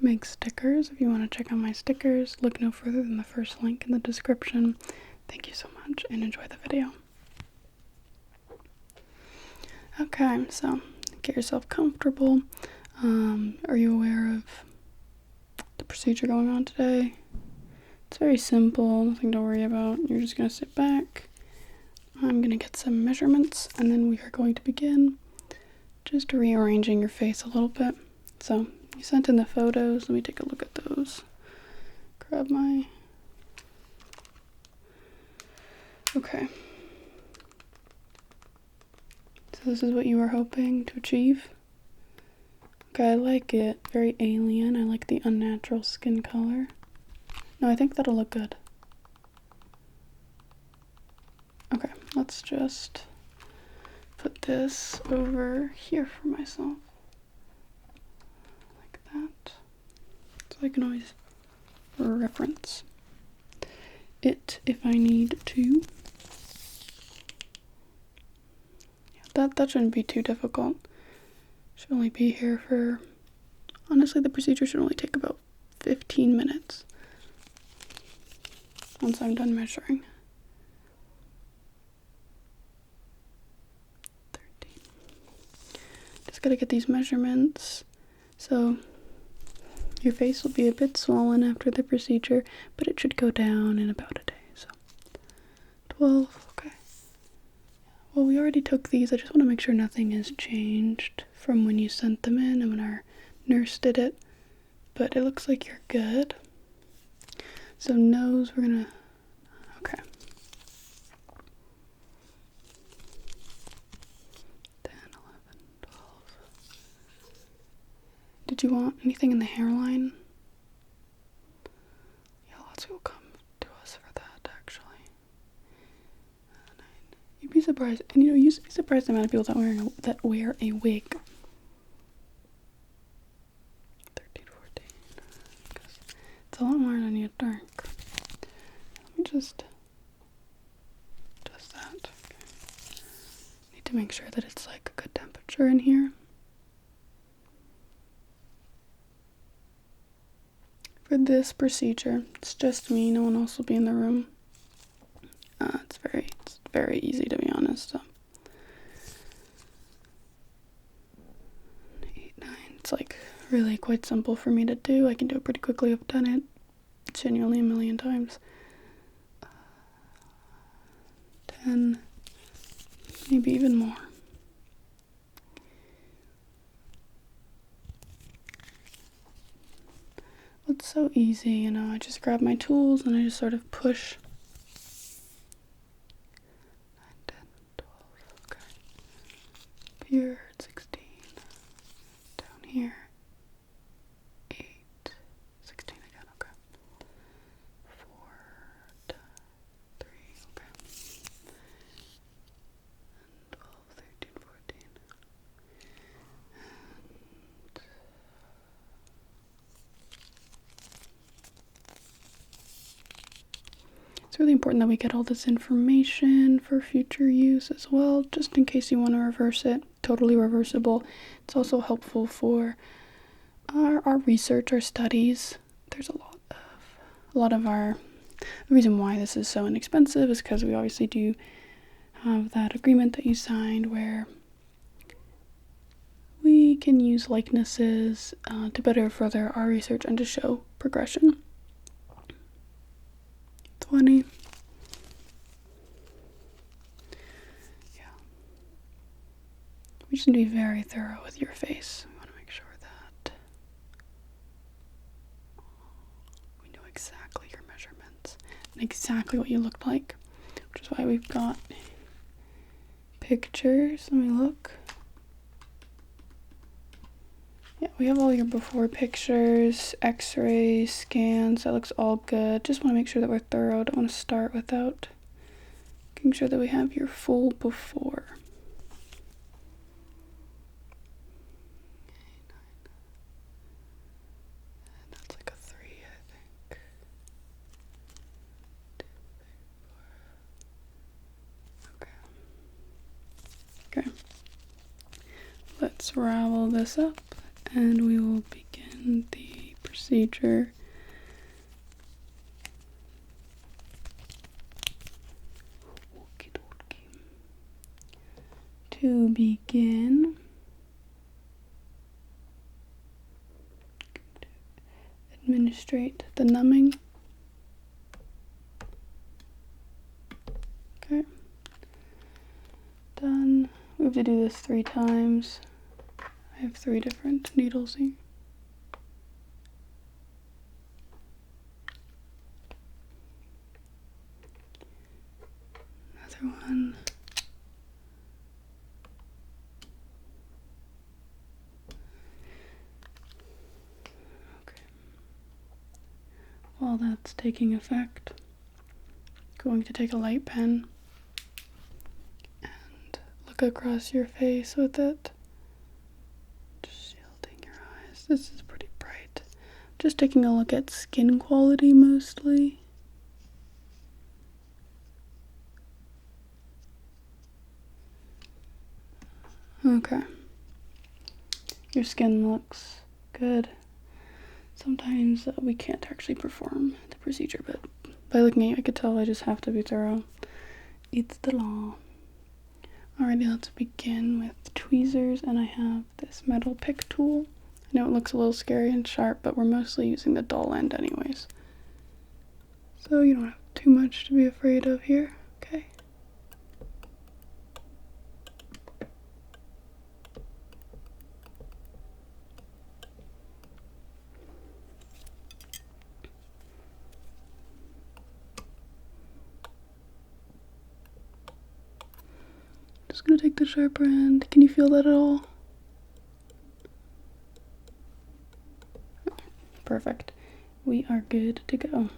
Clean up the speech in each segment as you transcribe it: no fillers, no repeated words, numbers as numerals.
make stickers. If you want to check out my stickers, look no further than the first link in the description. Thank you so much and enjoy the video. Okay, so get yourself comfortable. Are you aware of the procedure going on today? It's very simple, nothing to worry about. You're just going to sit back. I'm going to get some measurements and then we are going to begin just rearranging your face a little bit. So you sent in the photos. Let me take a look at those. Grab my... Okay. So this is what you were hoping to achieve? Okay, I like it. Very alien. I like the unnatural skin color. No, I think that'll look good. Okay, let's just put this over here for myself. Like that. So I can always reference it if I need to. Yeah, that shouldn't be too difficult. Should only be here for, honestly, the procedure should only take about 15 minutes once I'm done measuring. 13. Just gotta get these measurements. So your face will be a bit swollen after the procedure, but it should go down in about a day. So 12, okay. Well, we already took these. I just want to make sure nothing has changed from when you sent them in and when our nurse did it. But it looks like you're good. So nose, we're gonna, okay. 10, 11, 12. Did you want anything in the hairline? Yeah, lots of people come to us for that, actually. 9. You'd be surprised, and you know, you used to be surprised the amount of people that wear a wig. 13, 14. It's a lot more than you'd think. Let me just that. Okay. Need to make sure that it's like a good temperature in here. For this procedure, it's just me, no one else will be in the room. It's very easy, to be honest. So 8, 9, it's like really quite simple for me to do. I can do it pretty quickly. I've done it genuinely a million times. 10, maybe even more. It's so easy, you know, I just grab my tools and I just sort of push. 9, 10, 12, okay. Up here, 16. Down here, 8, 16 again, okay. 4, 3, okay. And 12, 13, 14. It's really important that we get all this information for future use as well, just in case you want to reverse it. Totally reversible. It's also helpful for our research, our studies. There's a lot of the reason why this is so inexpensive is because we obviously do have that agreement that you signed where we can use likenesses to better further our research and to show progression. 20. Yeah. We just need to be very thorough with your face. We want to make sure that we know exactly your measurements and exactly what you looked like, which is why we've got pictures. Let me look. Yeah, we have all your before pictures, x-rays, scans. That looks all good. Just want to make sure that we're thorough. Don't want to start without making sure that we have your full before. 9. That's like a 3, I think. 2, 3, 4. Okay. Let's ravel this up and we will begin the procedure. procedure. To begin, administrate the numbing. Okay, done. We have to do this 3 times. I have 3 different needles here. Another one. Okay. While that's taking effect, I'm going to take a light pen and look across your face with it. Just shielding your eyes. This is pretty bright. Just taking a look at skin quality mostly. Okay. Your skin looks good. Sometimes we can't actually perform the procedure, but by looking at you, I could tell I just have to be thorough. It's the law. Alrighty, let's begin with tweezers, and I have this metal pick tool. I know it looks a little scary and sharp, but we're mostly using the dull end anyways. So you don't have too much to be afraid of here, okay? Just gonna take the sharper end. Can you feel that at all? Perfect. We are good to go.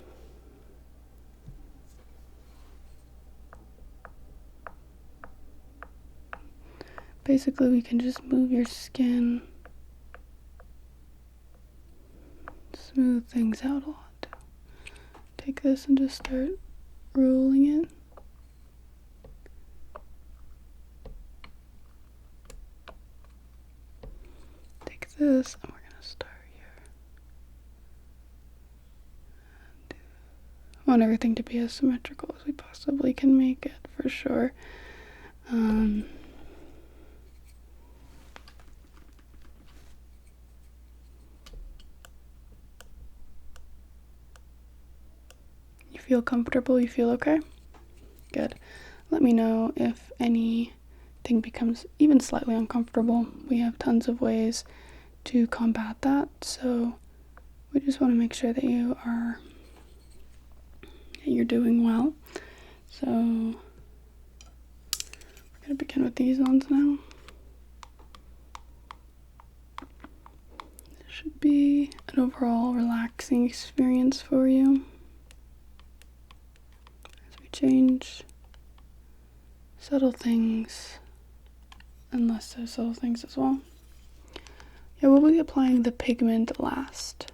Basically, we can just move your skin, smooth things out a lot. Take this and just start rolling it. Take this, and we're gonna start here. I want everything to be as symmetrical as we possibly can make it, for sure. You feel comfortable? You feel okay? Good. Let me know if anything becomes even slightly uncomfortable. We have tons of ways to combat that, so we just want to make sure that you're doing well. So we're gonna begin with these ones now. This should be an overall relaxing experience for you as we change subtle things and less so subtle things as well. Yeah, we'll be applying the pigment last.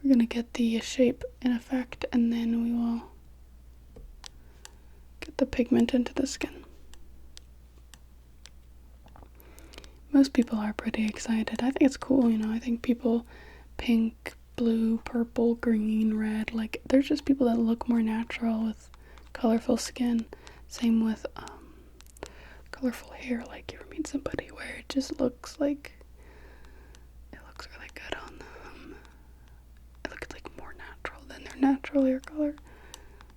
We're gonna get the shape in effect, and then we will get the pigment into the skin. Most people are pretty excited. I think it's cool, you know. I think people, pink, blue, purple, green, red, like, there's just people that look more natural with colorful skin. Same with colorful hair. Like, you ever meet somebody where it just looks like, it looks really good on them. It looks like more natural than their natural hair color.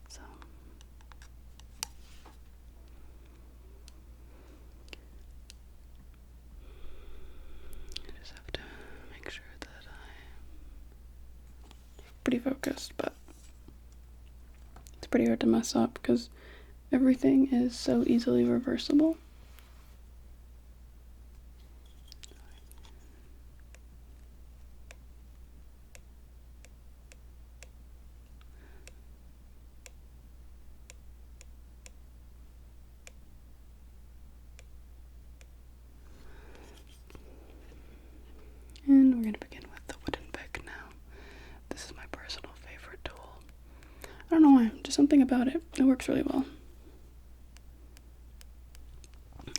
So I just have to make sure that I'm pretty focused, but it's pretty hard to mess up because everything is so easily reversible. And we're going to begin with the wooden pick now. This is my personal favorite tool. I don't know why, just something about it. It works really well.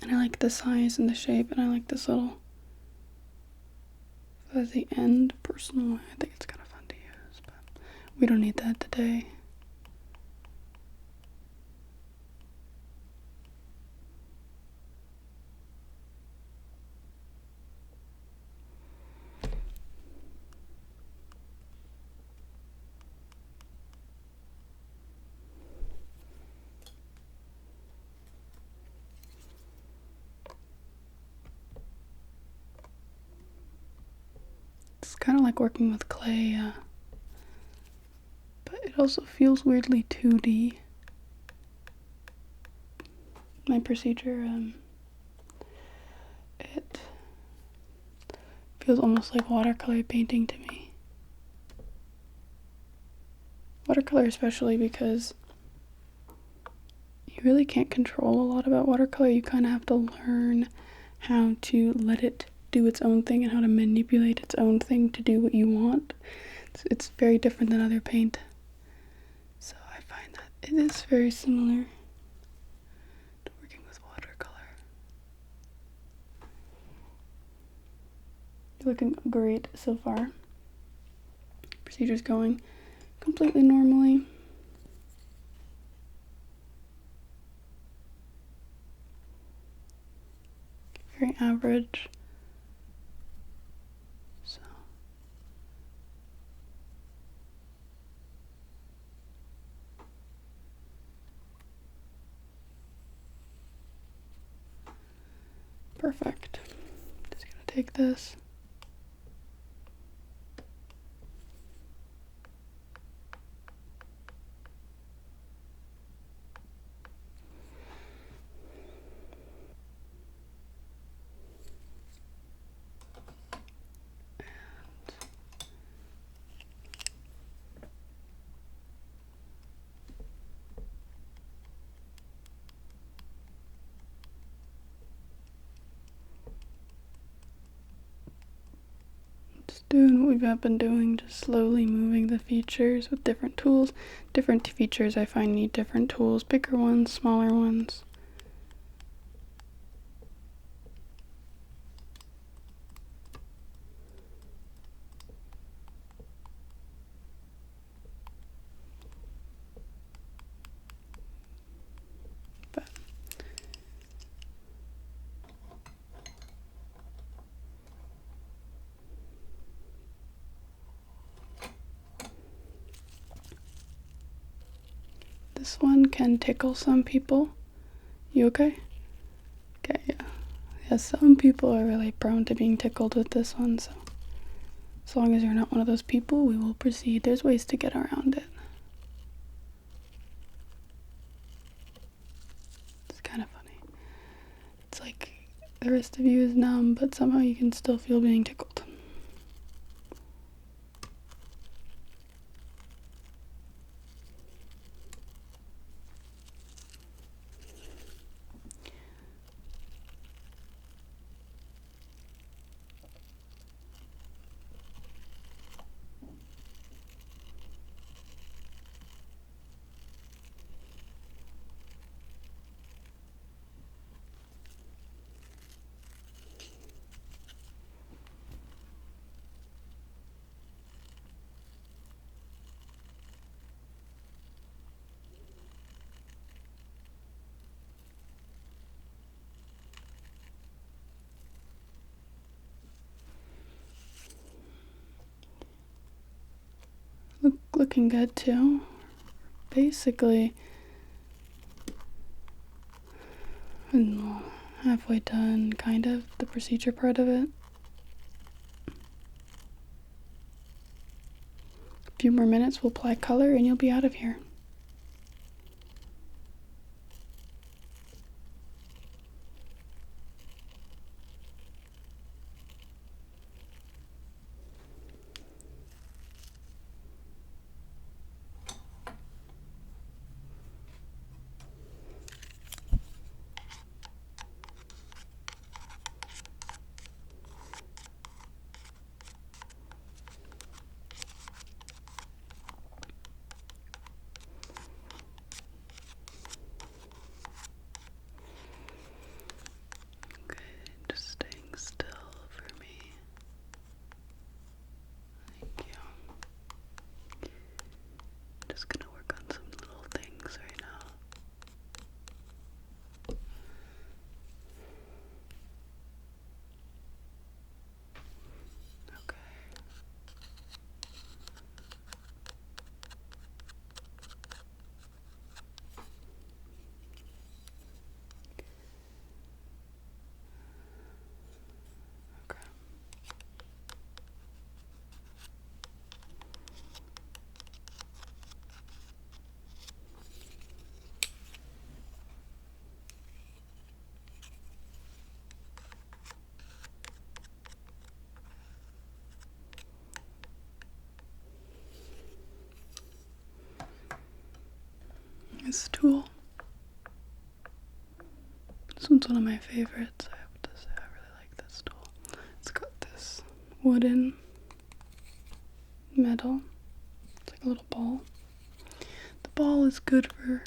And I like the size and the shape, and I like this little at the end. Personally, I think it's kind of fun to use, but we don't need that today. It's kind of like working with clay, but it also feels weirdly 2D. My procedure, it feels almost like watercolor painting to me. Watercolor especially because you really can't control a lot about watercolor. You kind of have to learn how to let it do its own thing and how to manipulate its own thing to do what you want. It's very different than other paint. So I find that it is very similar to working with watercolor. You're looking great so far. Procedure's going completely normally. Very average. So perfect. Just gonna take this. Just doing what we've been doing, just slowly moving the features with different tools. Different features I find need different tools, bigger ones, smaller ones. But this one can tickle some people. You okay? Okay, yeah. Yeah, some people are really prone to being tickled with this one, so as long as you're not one of those people, we will proceed. There's ways to get around it. It's kind of funny. It's like the rest of you is numb, but somehow you can still feel being tickled. Looking good too. Basically, halfway done, kind of, the procedure part of it. A few more minutes, we'll apply color and you'll be out of here. just gonna work on some little things right now. Okay. This tool. This one's one of my favorites. I have to say, I really like this tool. It's got this wooden metal. It's like a little ball. The ball is good for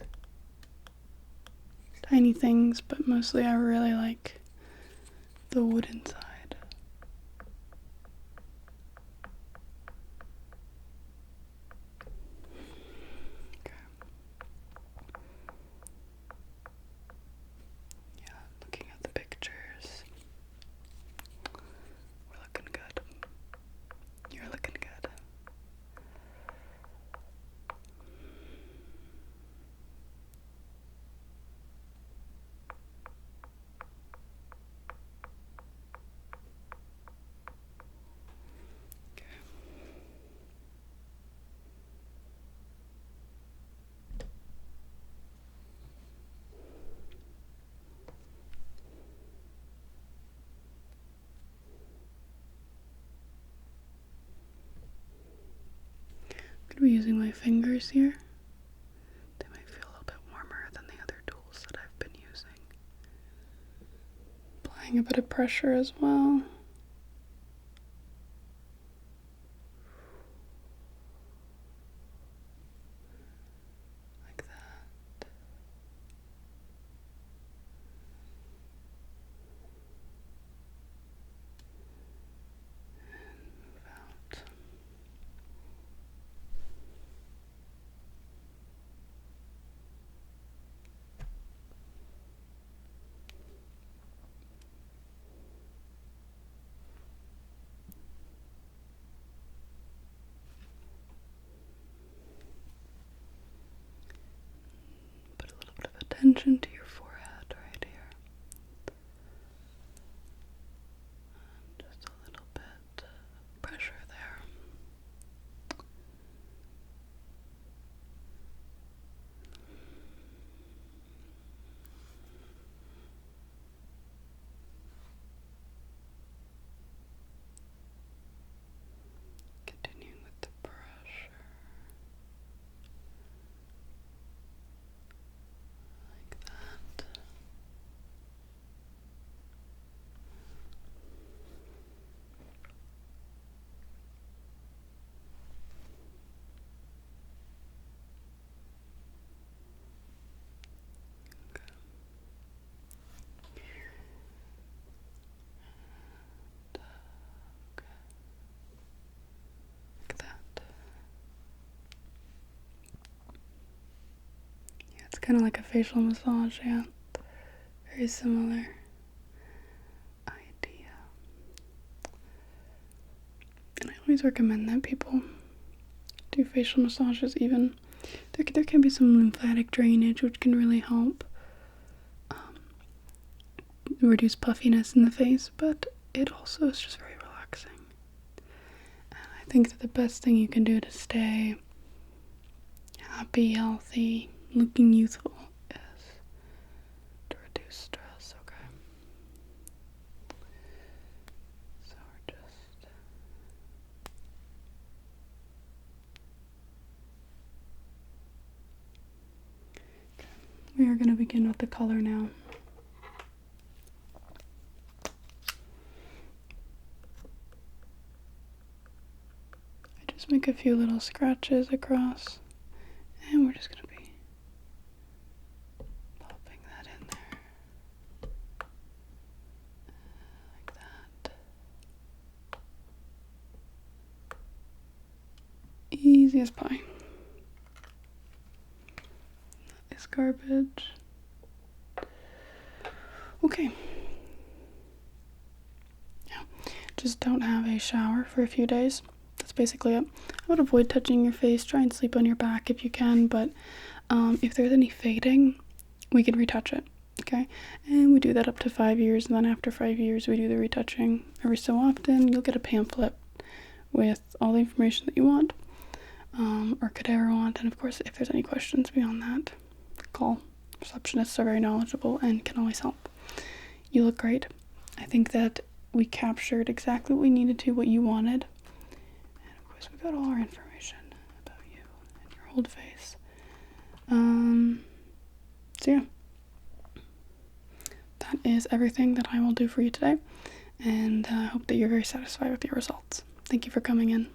tiny things, but mostly I really like the wooden side. I'm going to be using my fingers here. They might feel a little bit warmer than the other tools that I've been using. Applying a bit of pressure as well. Like that. And move out. Attention to your forehead right here. Just a little bit of pressure there. Continuing with the pressure. It's kind of like a facial massage, yeah. Very similar idea. And I always recommend that people do facial massages even. There can be some lymphatic drainage, which can really help reduce puffiness in the face, but it also is just very relaxing. And I think that the best thing you can do to stay happy, healthy, looking youthful is to reduce stress, okay? So we're just... Okay. We are going to begin with the color now. I just make a few little scratches across, and we're just going to be popping that in there. Like that. Easy as pie. this garbage. Okay. Yeah. Just don't have a shower for a few days. That's basically it. I would avoid touching your face. Try and sleep on your back if you can, but if there's any fading, we can retouch it. Okay, and we do that up to 5 years, and then after 5 years we do the retouching. Every so often you'll get a pamphlet with all the information that you want or could ever want, and of course if there's any questions beyond that, call. Receptionists are very knowledgeable and can always help. You look great. I think that we captured exactly what we needed to, what you wanted, and of course we got all our information about you and your old face. So yeah, that is everything that I will do for you today, and I hope that you're very satisfied with your results. Thank you for coming in.